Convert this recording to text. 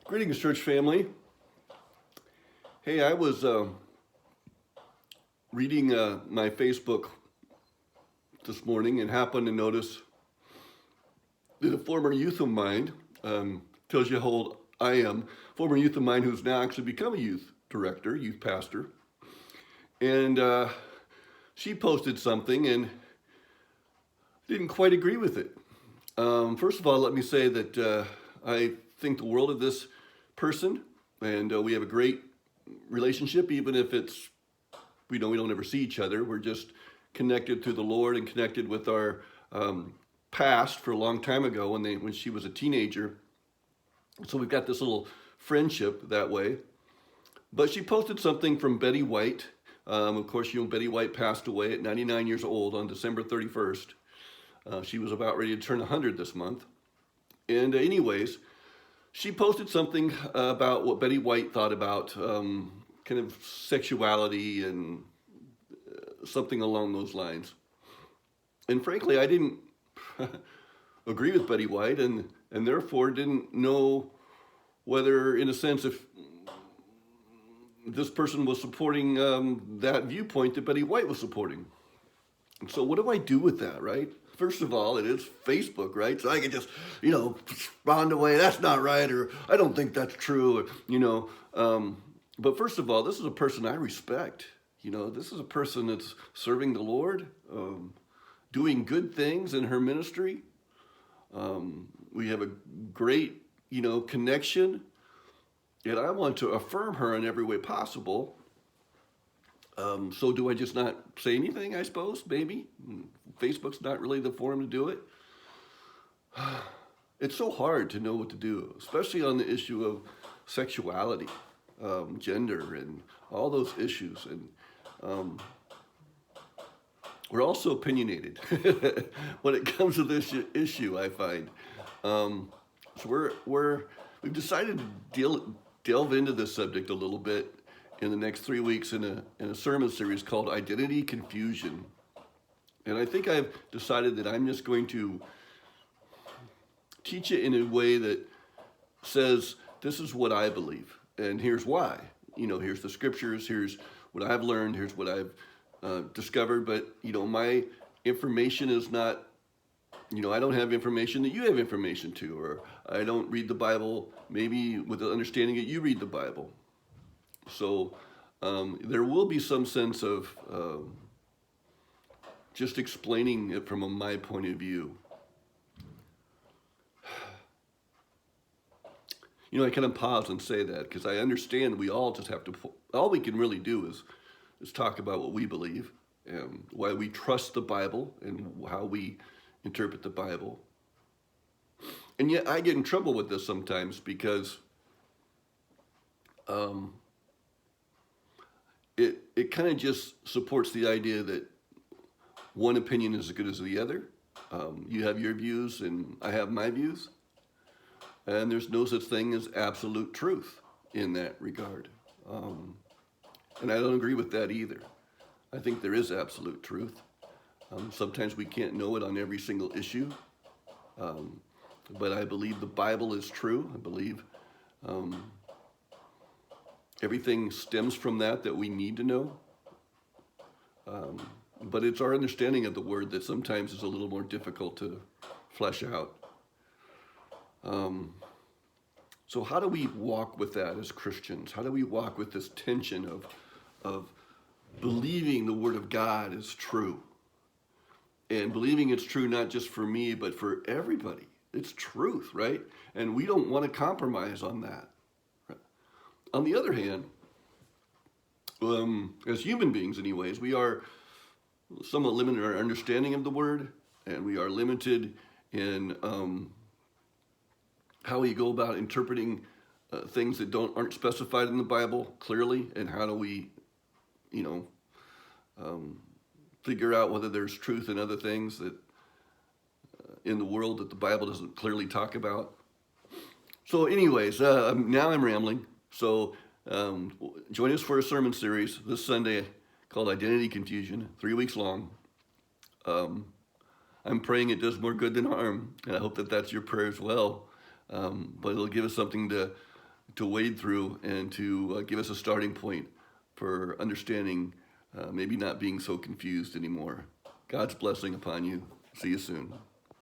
Greetings, church family. Hey, I was reading my Facebook this morning and happened to notice that a former youth of mine, tells you how old I am, former youth of mine who's now actually become a youth director, youth pastor, and she posted something and didn't quite agree with it. First of all, let me say that I think the world of this person, and we have a great relationship, even if it's we don't ever see each other. We're just connected through the Lord and connected with our past for a long time ago when she was a teenager. So we've got this little friendship that way. But she posted something from Betty White. Of course, Betty White passed away at 99 years old on December 31st. She was about ready to turn 100 this month. And anyways, she posted something about what Betty White thought about kind of sexuality and something along those lines. And frankly, I didn't agree with Betty White and therefore didn't know whether, in a sense, if this person was supporting that viewpoint that Betty White was supporting. And so what do I do with that, right? First of all, it is Facebook, right? So I can just, respond away, that's not right, or I don't think that's true, But first of all, this is a person I respect. This is a person that's serving the Lord, doing good things in her ministry. We have a great, connection. And I want to affirm her in every way possible. So do I just not say anything, I suppose, maybe? Facebook's not really the forum to do it. It's so hard to know what to do, especially on the issue of sexuality, gender, and all those issues. And we're also opinionated when it comes to this issue, I find. So we've decided to delve into this subject a little bit in the next 3 weeks in a sermon series called Identity Confusion. And I think I've decided that I'm just going to teach it in a way that says, this is what I believe, and here's why. Here's the scriptures, here's what I've learned, here's what I've discovered, but, my information is not, I don't have information that you have information to, or I don't read the Bible maybe with the understanding that you read the Bible. So there will be some sense of just explaining it from my point of view. I kind of pause and say that because I understand we all just have to, all we can really do is talk about what we believe and why we trust the Bible and how we interpret the Bible. And yet I get in trouble with this sometimes because it kind of just supports the idea that one opinion is as good as the other. You have your views and I have my views. And there's no such thing as absolute truth in that regard. And I don't agree with that either. I think there is absolute truth. Sometimes we can't know it on every single issue. But I believe the Bible is true. I believe everything stems from that we need to know. But it's our understanding of the word that sometimes is a little more difficult to flesh out. So how do we walk with that as Christians? How do we walk with this tension of believing the Word of God is true? And believing it's true not just for me, but for everybody. It's truth, right? And we don't want to compromise on that. Right? On the other hand, as human beings anyways, we are somewhat limited in our understanding of the Word, and we are limited in how we go about interpreting things that aren't specified in the Bible clearly, and how do we, figure out whether there's truth in other things that in the world that the Bible doesn't clearly talk about. So anyways, now I'm rambling. So join us for a sermon series this Sunday called Identity Confusion, 3 weeks long. I'm praying it does more good than harm, and I hope that that's your prayer as well. But it'll give us something to to wade through and to give us a starting point for understanding, maybe not being so confused anymore. God's blessing upon you. See you soon.